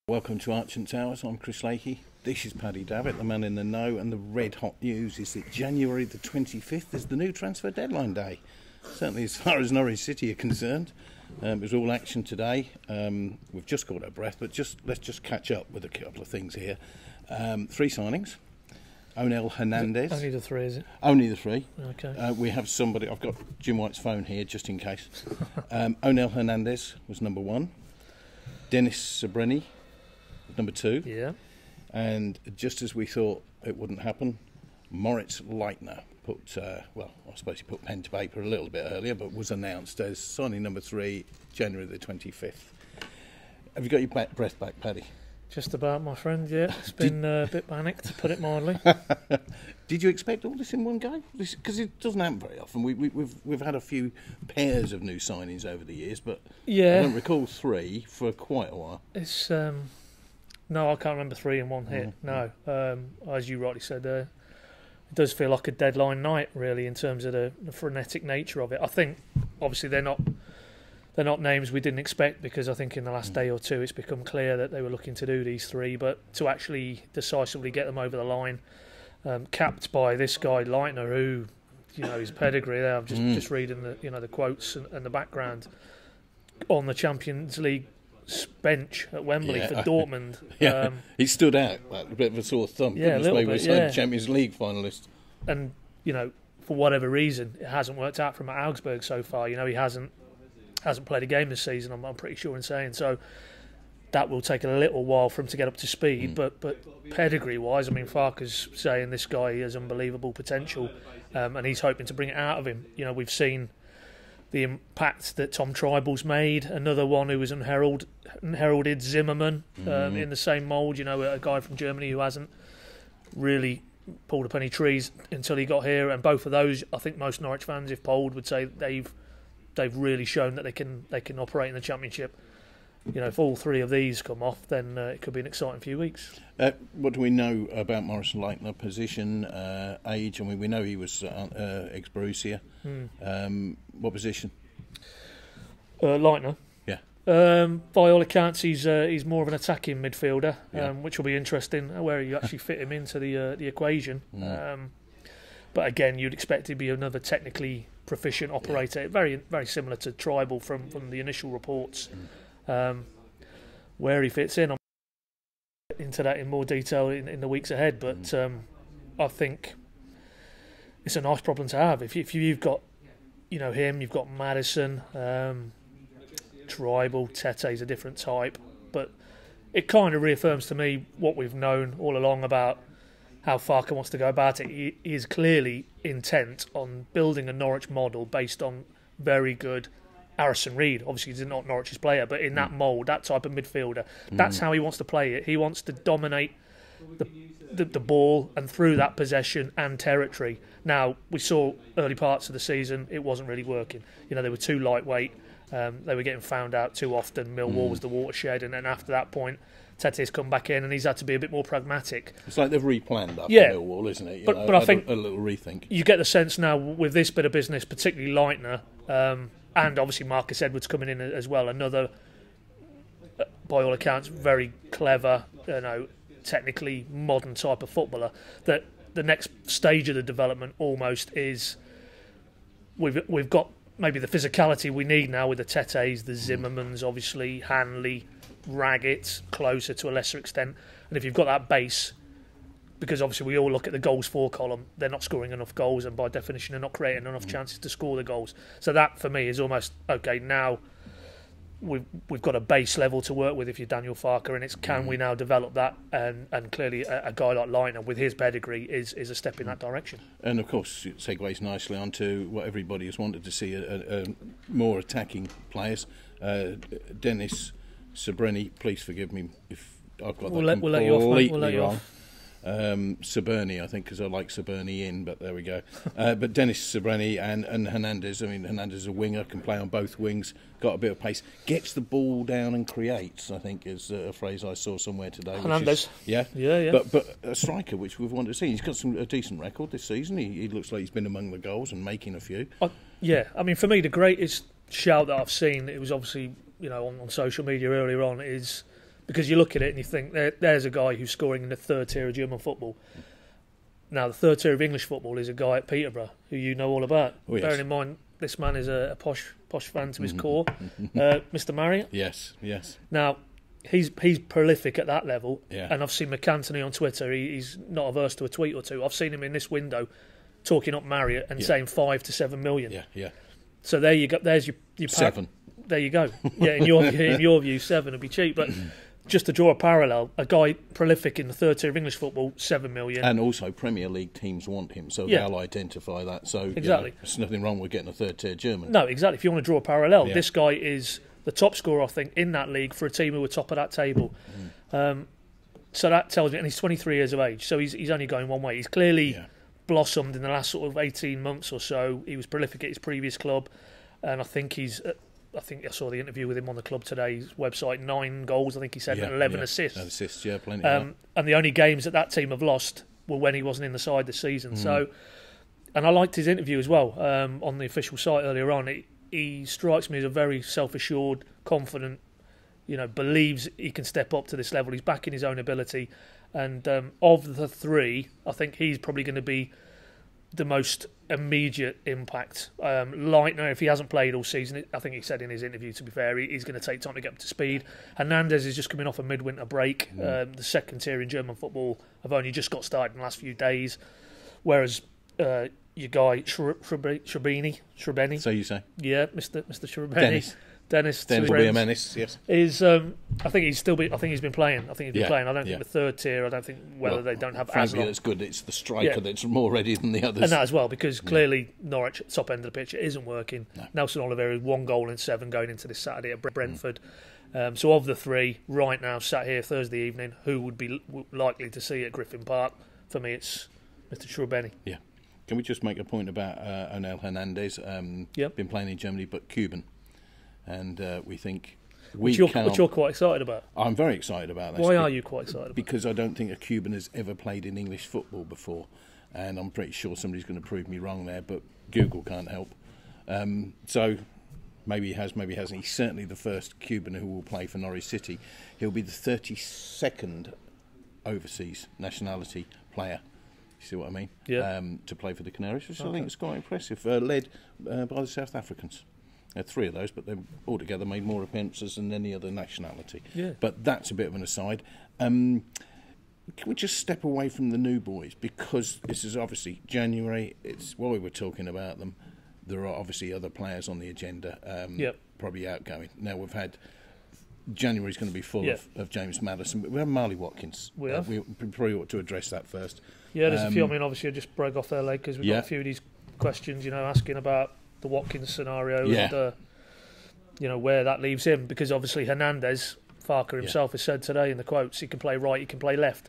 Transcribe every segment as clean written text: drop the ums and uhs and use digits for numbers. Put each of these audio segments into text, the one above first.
Welcome to Archant Towers. I'm Chris Lakey. This is Paddy, Davitt, the man in the know, and the red hot news is that January the 25th is the new transfer deadline day. Certainly as far as Norwich City are concerned. It was all action today. We've just caught our breath, but let's just catch up with a couple of things here. 3 signings. Onel Hernandez. Only the 3, is it? Only the 3. Okay. We have somebody, I've got Jim White's phone here just in case. Onel Hernandez was number 1. Dennis Srbeny, number 2. Yeah. And just as we thought it wouldn't happen, Moritz Leitner put, well, I suppose he put pen to paper a little bit earlier, but was announced as signing number 3, January the 25th. Have you got your breath back, Paddy? Just about, my friend, yeah. It's been a bit panicked, to put it mildly. Did you expect all this in one go? Because it doesn't happen very often. We've had a few pairs of new signings over the years, but yeah. I don't recall 3 for quite a while. It's no, I can't remember 3 in one hit. No, as you rightly said, it does feel like a deadline night, really, in terms of the frenetic nature of it. I think, obviously, they're not names we didn't expect, because I think in the last day or two it's become clear that they were looking to do these 3, but to actually decisively get them over the line, capped by this guy Leitner, who, his pedigree there. I'm just reading the quotes and the background on the Champions League bench at Wembley for Dortmund. Yeah, he stood out like a bit of a sore thumb. Yeah, a little bit. Yeah. Champions League finalist. And for whatever reason, it hasn't worked out from Augsburg so far. He hasn't played a game this season. I'm pretty sure in saying so. That will take a little while for him to get up to speed. But pedigree-wise, I mean, Farke's saying this guy has unbelievable potential, and he's hoping to bring it out of him. We've seen the impact that Tom Treibel's made, another one who was unheralded, Zimmerman, in the same mould, a guy from Germany who hasn't really pulled up any trees until he got here, and both of those, I think most Norwich fans, if polled, would say they've really shown that they can operate in the Championship. If all 3 of these come off, then it could be an exciting few weeks. What do we know about Moritz Leitner? Position, age? I mean, we know he was ex-Borussia. What position? Leitner. Yeah. By all accounts, he's more of an attacking midfielder, which will be interesting, where you actually fit him into the equation. But again, you'd expect to be another technically proficient operator, very very similar to Treibel from the initial reports. Where he fits in, I'll get into that in more detail in the weeks ahead, but I think it's a nice problem to have. If you've got him, you've got Madison, Treibel, Tete's a different type, but it kind of reaffirms to me what we've known all along about how Farke wants to go about it. He is clearly intent on building a Norwich model based on very good Harrison Reed. Obviously he's not Norwich's player, but in that mould, that type of midfielder, that's how he wants to play it. He wants to dominate the ball and through that possession and territory. Now, we saw early parts of the season it wasn't really working. They were too lightweight, they were getting found out too often. Millwall was the watershed, and then after that point Tete's come back in and he's had to be a bit more pragmatic. It's like they've replanned up Millwall, isn't it? But I think a little rethink. You get the sense now with this bit of business, particularly Leitner, and obviously Marcus Edwards coming in as well, another, by all accounts, very clever, technically modern type of footballer, that the next stage of the development almost is we've got maybe the physicality we need now with the Tetes, the Zimmermans, obviously, Hanley, Raggett, closer to a lesser extent. And if you've got that base, because obviously we all look at the goals for column, they're not scoring enough goals, and by definition they're not creating enough chances to score the goals. So that for me is almost okay. Now we've got a base level to work with if you're Daniel Farke, and it's can we now develop that? And clearly a guy like Leitner with his pedigree is a step in that direction. And of course it segues nicely onto what everybody has wanted to see, more attacking players. Dennis Srbeny, please forgive me if I've got that completely wrong. Srbeny, I think, because I like Srbeny in, but there we go. But Dennis Srbeny and Hernandez. I mean, Hernandez is a winger, can play on both wings, got a bit of pace, gets the ball down and creates, I think is a phrase I saw somewhere today. Hernandez. Yeah. But a striker, which we've wanted to see. He's got a decent record this season. He looks like he's been among the goals and making a few. I mean, for me, the greatest shout that I've seen, it was obviously, on social media earlier on, is because you look at it and you think there's a guy who's scoring in the third tier of German football. Now, the third tier of English football is a guy at Peterborough who you know all about. Oh, yes. Bearing in mind, this man is a posh fan to his core, Mr. Marriott. Yes. Now, he's prolific at that level, Yeah. and I've seen McAntony on Twitter. He's not averse to a tweet or two. I've seen him in this window talking up Marriott and saying 5 to 7 million. Yeah. So there you go. There's your 7. There you go. Yeah, in your view, 7 would be cheap, but. Just to draw a parallel, a guy prolific in the third tier of English football, 7 million. And also Premier League teams want him, so they'll identify that. So exactly. There's nothing wrong with getting a third tier German. No, exactly. If you want to draw a parallel, this guy is the top scorer, I think, in that league for a team who were top of that table. So that tells me, and he's 23 years of age, so he's only going one way. He's clearly blossomed in the last sort of 18 months or so. He was prolific at his previous club, and I think I saw the interview with him on the club today. His website, 9 goals, I think he said, and 11 assists. Assists, plenty. And the only games that team have lost were when he wasn't in the side this season. So, and I liked his interview as well on the official site earlier on. He strikes me as a very self-assured, confident, believes he can step up to this level. He's back in his own ability. And of the 3, I think he's probably going to be the most immediate impact. Leitner, if he hasn't played all season, I think he said in his interview, to be fair, he's going to take time to get up to speed. Hernandez is just coming off a midwinter break. The second tier in German football have only just got started in the last few days, whereas your guy Srbeny. So you say? Yeah, Mr. Srbeny. Dennis will be a menace. Yes, is I think he's been playing. I think he's been playing. I don't think the third tier. I don't think whether they don't have as long. That's good. It's the striker that's more ready than the others, and that as well, because clearly Norwich at the top end of the pitch isn't working. No. Nelson Oliveira is 1 goal in 7 going into this Saturday at Brentford. So of the 3 right now sat here Thursday evening, who would be likely to see at Griffin Park? For me, it's Mr. Srbeny. Yeah. Can we just make a point about Onel Hernandez? Been playing in Germany, but Cuban. And we think which you're quite excited about. I'm very excited about this. Why are you quite excited about it? Because I don't think a Cuban has ever played in English football before. And I'm pretty sure somebody's going to prove me wrong there, but Google can't help. So maybe he has, maybe he hasn't. He's certainly the first Cuban who will play for Norwich City. He'll be the 32nd overseas nationality player. You see what I mean? Yeah. To play for the Canaries, which I think is quite impressive. Led by the South Africans. 3 of those, but they've altogether made more appearances than any other nationality. Yeah. But that's a bit of an aside. Can we just step away from the new boys? Because this is obviously January. It's while we were talking about them, there are obviously other players on the agenda, probably outgoing. Now we've had January's going to be full of James Maddison, but we have Marley Watkins. We have. We probably ought to address that first. Yeah, there's a few. I mean, obviously, I just broke off their leg because we've got a few of these questions, asking about the Watkins scenario and where that leaves him, because obviously Hernandez, Farker himself has said today in the quotes, he can play right, he can play left.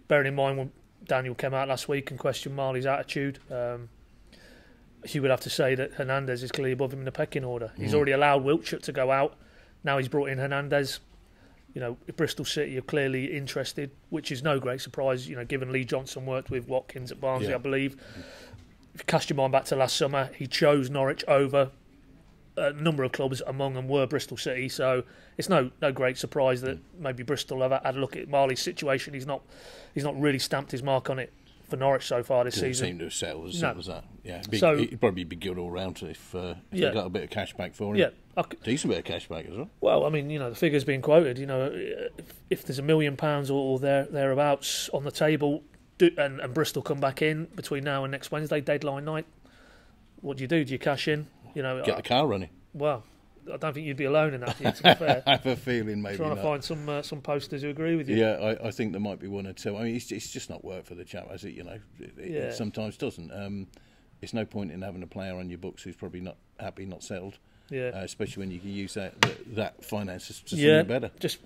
Bearing in mind when Daniel came out last week and questioned Marley's attitude, you would have to say that Hernandez is clearly above him in the pecking order. He's already allowed Wiltshire to go out. Now he's brought in Hernandez. Bristol City are clearly interested, which is no great surprise, given Lee Johnson worked with Watkins at Barnsley, I believe. If you cast your mind back to last summer, he chose Norwich over a number of clubs, among them were Bristol City. So it's no great surprise that maybe Bristol have had a look at Marley's situation. He's not really stamped his mark on it for Norwich so far this season. Seem to have settled as simple as that. Yeah, it'd probably be good all round if they got a bit of cash back for him. Yeah, decent bit of cash back as well. Well, I mean, the figure's been quoted. If there's £1 million or thereabouts on the table, and Bristol come back in between now and next Wednesday, deadline night, what do? Do you cash in? Get the car running. Well, I don't think you'd be alone in that, to be fair. I have a feeling maybe trying to find some posters who agree with you. Yeah, I think there might be 1 or 2. I mean, it's just not worked for the chap, has it? It sometimes doesn't. It's no point in having a player on your books who's probably not happy, not settled. Yeah. Especially when you can use that finances to something better. Just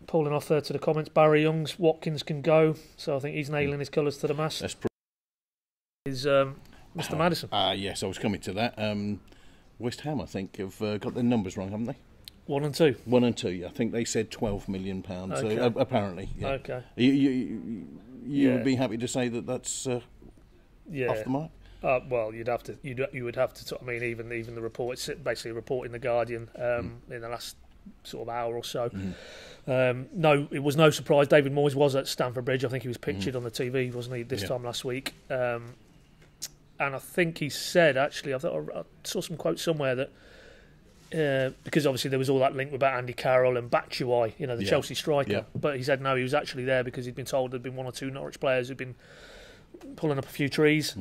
pulling off there to the comments. Barry Young's Watkins can go, so I think he's nailing his colours to the mast. That's is Mr. Maddison. Yes, I was coming to that. West Ham, I think, have got their numbers wrong, haven't they? 1 and 2. 1 and 2. Yeah. I think they said £12 million. Okay. Apparently. Yeah. Okay. You would be happy to say that's off the mark. Well, you would have to. I mean, even the report. It's basically a report in the Guardian in the last sort of hour or so. No, it was no surprise. David Moyes was at Stamford Bridge. I think he was pictured on the TV, wasn't he, this time last week? And I think he said, actually, I saw some quote somewhere that because obviously there was all that link about Andy Carroll and Batshuayi, the Chelsea striker. But he said no, he was actually there because he'd been told there'd been one or two Norwich players who'd been pulling up a few trees.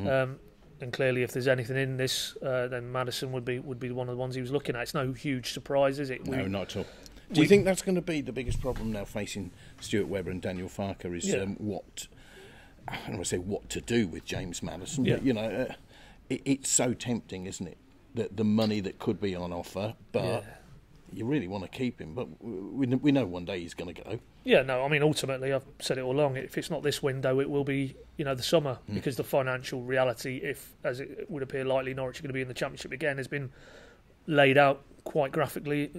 And clearly, if there's anything in this, then Maddison would be one of the ones he was looking at. It's no huge surprise, is it? No, not at all. Do you think that's going to be the biggest problem now facing Stuart Webber and Daniel Farke? Is what I don't want to say what to do with James Maddison, but it's so tempting, isn't it? That the money that could be on offer, but you really want to keep him. But we know one day he's going to go. Yeah, no, I mean, ultimately, I've said it all along, if it's not this window, it will be, the summer, because the financial reality, if, as it would appear likely, Norwich are going to be in the Championship again, has been laid out quite graphically,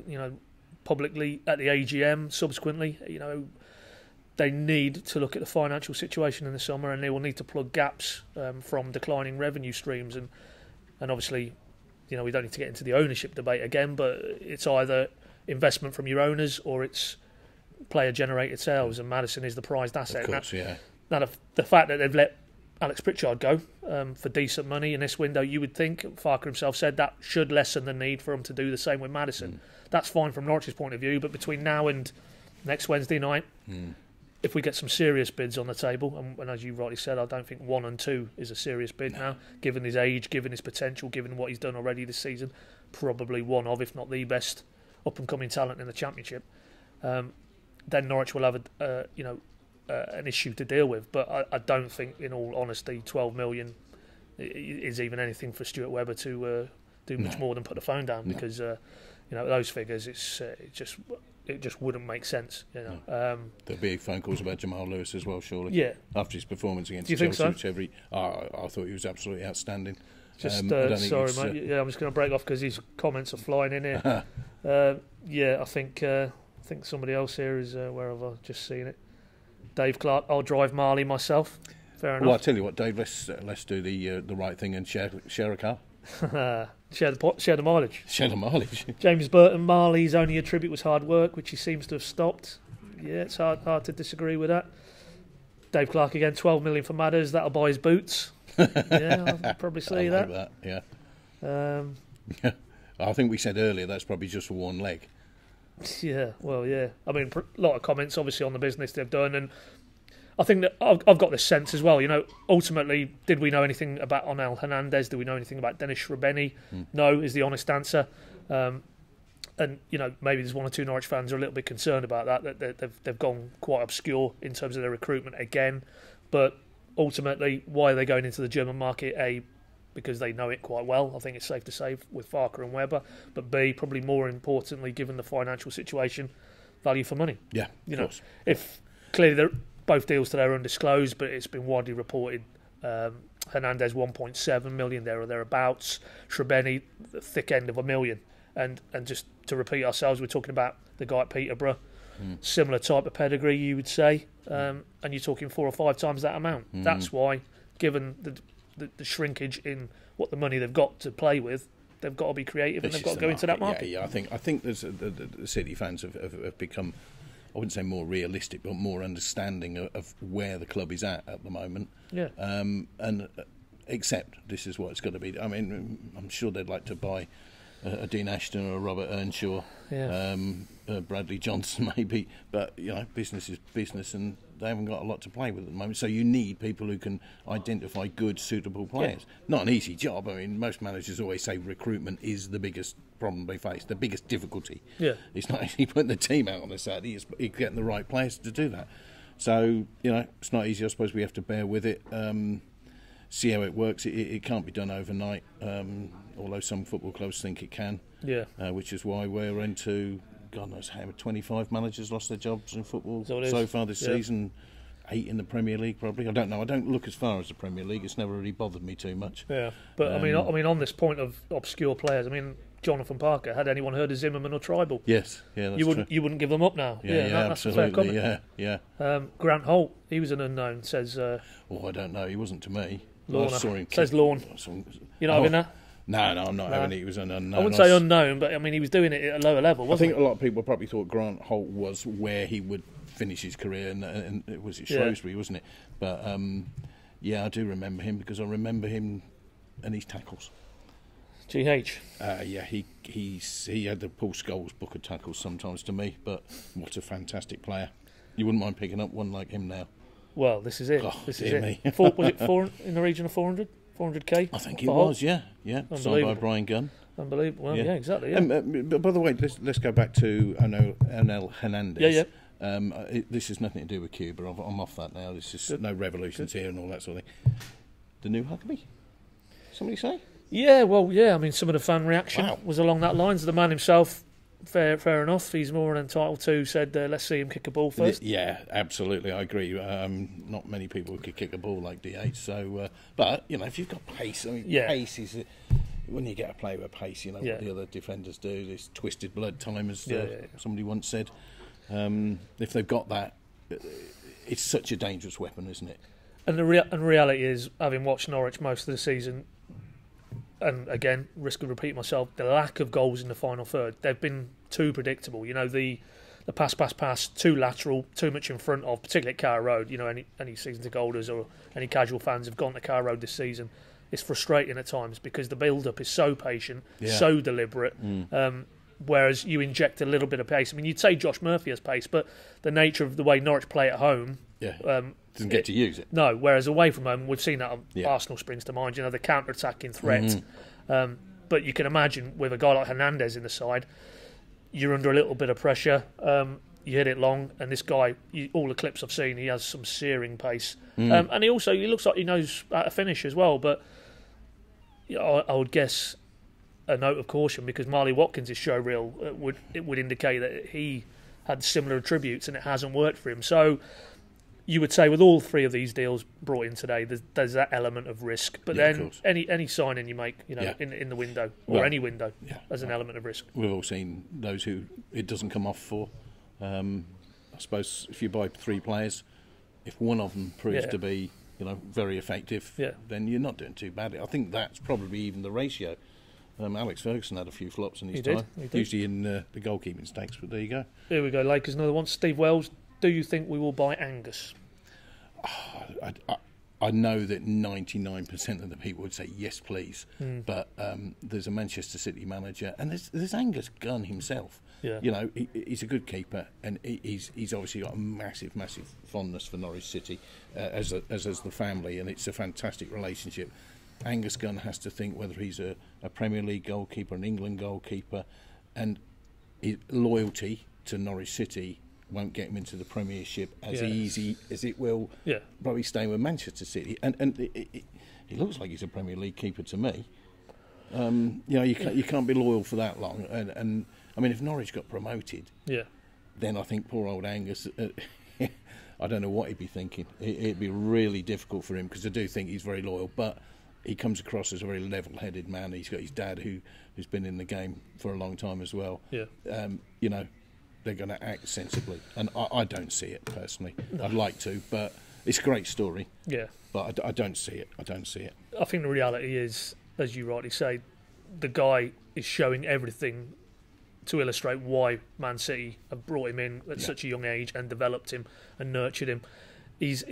publicly at the AGM, subsequently. They need to look at the financial situation in the summer, and they will need to plug gaps from declining revenue streams. And obviously, we don't need to get into the ownership debate again, but it's either investment from your owners or it's player-generated sales, and Maddison is the prized asset. Of course, Now, the fact that they've let Alex Pritchard go for decent money in this window, you would think, Farke himself said, that should lessen the need for him to do the same with Maddison. That's fine from Norwich's point of view, but between now and next Wednesday night, if we get some serious bids on the table, and as you rightly said, I don't think 1 and 2 is a serious bid now, given his age, given his potential, given what he's done already this season, probably one of, if not the best, up-and-coming talent in the Championship. Then Norwich will have an issue to deal with. But I don't think, in all honesty, 12 million is even anything for Stuart Webber to do much more than put the phone down, because those figures, it just wouldn't make sense. There'll be phone calls about Jamal Lewis as well, surely. Yeah. After his performance against Chelsea. Do you think so? I thought he was absolutely outstanding. Sorry, mate. I'm just going to break off because his comments are flying in here. I think somebody else here is, where have I just seen it? Dave Clark, I'll drive Marley myself. Fair enough. Well, I tell you what, Dave, let's do the right thing and share a car. Share the mileage. Share the mileage. James Burton, Marley's only attribute was hard work, which he seems to have stopped. Yeah, it's hard to disagree with that. Dave Clark again, 12 million for Madders. That'll buy his boots. Yeah, I'll probably see that. Like that. Yeah. I think we said earlier that's probably just for one leg. Yeah, well, yeah. I mean, a lot of comments, obviously, on the business they've done, and I think that I've got this sense as well. Ultimately, did we know anything about Onel Hernandez? Did we know anything about Dennis Srbeny? No, is the honest answer. And maybe there's one or two Norwich fans who are a little bit concerned about that they've gone quite obscure in terms of their recruitment again. But ultimately, why are they going into the German market? A, because they know it quite well, I think it's safe to say, with Farke and Webber. But B, probably more importantly, given the financial situation, value for money. Yeah, of course. If clearly both deals today are undisclosed, but it's been widely reported. Hernandez 1.7 million there or thereabouts. Srbeny, the thick end of $1 million. And just to repeat ourselves, we're talking about the guy at Peterborough, similar type of pedigree, you would say, and you're talking 4 or 5 times that amount. That's why, given the shrinkage in what the money they've got to play with, they've got to be creative and they've got to go into that market. Yeah. I think there's the City fans have become, I wouldn't say more realistic, but more understanding of where the club is at the moment. Yeah. And accept this is what it's got to be. I mean, I'm sure they'd like to buy a Dean Ashton or a Robert Earnshaw, Bradley Johnson maybe, but business is business, and they haven't got a lot to play with at the moment. So you need people who can identify good, suitable players. Not an easy job. I mean, most managers always say recruitment is the biggest problem they face, the biggest difficulty. Yeah, it's not easy putting the team out on a Saturday. It's getting the right players to do that. So it's not easy. I suppose we have to bear with it. See how it works. It can't be done overnight, although some football clubs think it can. Yeah. Which is why we're into, God knows how, 25 managers lost their jobs in football so far this season. 8 in the Premier League, probably. I don't know. I don't look as far as the Premier League. It's never really bothered me too much. Yeah, but I mean, on this point of obscure players, I mean, Jonathan Parker. Had anyone heard of Zimmerman or Tribal? Yes, yeah, that's true. You wouldn't give them up now. Yeah, that's absolutely. A fair comment. Yeah. Grant Holt, he was an unknown. Says. I don't know. He wasn't to me. Lorna. Says Lawn. You're not having that? No, I'm not having it. He was an unknown. I wouldn't say unknown, but I mean, he was doing it at a lower level, wasn't he? I think a lot of people probably thought Grant Holt was where he would finish his career, and it was at Shrewsbury, wasn't it? But, I do remember him because I remember him and his tackles. GH. He had the Paul Scholes book of tackles sometimes to me, but what a fantastic player. You wouldn't mind picking up one like him now. Well, this is it. Oh, this is it. Was it 4 in the region of 400? 400k? I think it was, yeah. Signed by Brian Gunn. Unbelievable. Well, yeah, exactly. Yeah. But by the way, let's go back to Onel Hernandez. Yeah. This has nothing to do with Cuba. I'm off that now. There's just no revolutions here and all that sort of thing. The new Huckabee? Somebody say? Yeah, well, yeah. I mean, some of the fan reaction was along that lines. The man himself, fair enough. He's more than entitled to. Said, let's see him kick a ball first. Yeah, absolutely. I agree. Not many people could kick a ball like DH. So, but if you've got pace, pace is when you get a player with pace. What the other defenders do. This twisted blood time, as somebody once said. If they've got that, it's such a dangerous weapon, isn't it? And the reality is, having watched Norwich most of the season, and again, risk of repeating myself, the lack of goals in the final third, they've been too predictable. The pass, too lateral, too much in front of, particularly at Carrow Road. Any season ticket holders or any casual fans have gone to Carrow Road this season. It's frustrating at times because the build-up is so patient, so deliberate. Whereas you inject a little bit of pace. I mean, you'd say Josh Murphy has pace, but the nature of the way Norwich play at home... doesn't get to use it. No, whereas away from home, we've seen that Arsenal springs to mind, the counter-attacking threat. But you can imagine with a guy like Hernandez in the side, you're under a little bit of pressure. You hit it long, and this guy, all the clips I've seen, he has some searing pace. And he looks like he knows how to finish as well, but I would guess... a note of caution because Marley Watkins' showreel would indicate that he had similar attributes and it hasn't worked for him. So you would say with all three of these deals brought in today, there's that element of risk. But then any signing you make, in the window or any window, as an element of risk. We've all seen those who it doesn't come off for. I suppose if you buy 3 players, if one of them proves to be very effective, then you're not doing too badly. I think that's probably even the ratio. Alex Ferguson had a few flops in his time, usually in the goalkeeping stakes, but there you go. Here we go, Lakers, another one. Steve Wells, do you think we will buy Angus? I know that 99% of the people would say yes, please, but there's a Manchester City manager, and there's Angus Gunn himself. Yeah. He's a good keeper, and he's obviously got a massive fondness for Norwich City, as has the family, and it's a fantastic relationship. Angus Gunn has to think whether he's a Premier League goalkeeper, an England goalkeeper, and loyalty to Norwich City won't get him into the Premiership as easy as it will probably staying with Manchester City. And he looks like he's a Premier League keeper to me. You can't be loyal for that long. And I mean, if Norwich got promoted, then I think poor old Angus... I don't know what he'd be thinking. It'd be really difficult for him because I do think he's very loyal, but he comes across as a very level-headed man. He's got his dad who's been in the game for a long time as well. Yeah. They're going to act sensibly, and I don't see it personally. No. I'd like to, but it's a great story. Yeah. But I don't see it. I think the reality is, as you rightly say, the guy is showing everything to illustrate why Man City have brought him in at such a young age and developed him and nurtured him. He's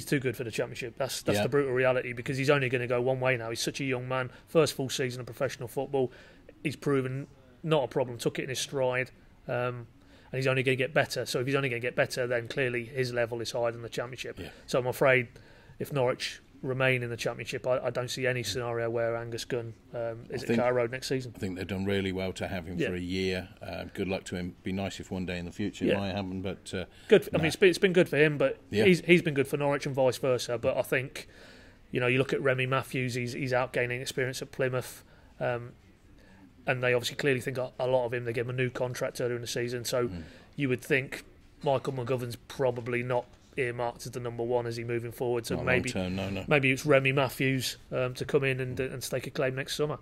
too good for the Championship. That's the brutal reality, because he's only going to go one way now. He's such a young man. First full season of professional football. He's proven not a problem. Took it in his stride. And he's only going to get better. So if he's only going to get better, then clearly his level is higher than the Championship. Yeah. So I'm afraid if Norwich remain in the Championship, I don't see any scenario where Angus Gunn is at Carrow Road next season. I think they've done really well to have him for a year. Good luck to him. Be nice if one day in the future it might happen, but good. I mean, it's been good for him, but he's been good for Norwich and vice versa. But I think, you look at Remy Matthews. He's out gaining experience at Plymouth, and they obviously clearly think a lot of him. They gave him a new contract earlier in the season, so you would think Michael McGovern's probably not earmarked as the number one as he moving forward. So maybe it's Remy Matthews to come in and stake a claim next summer.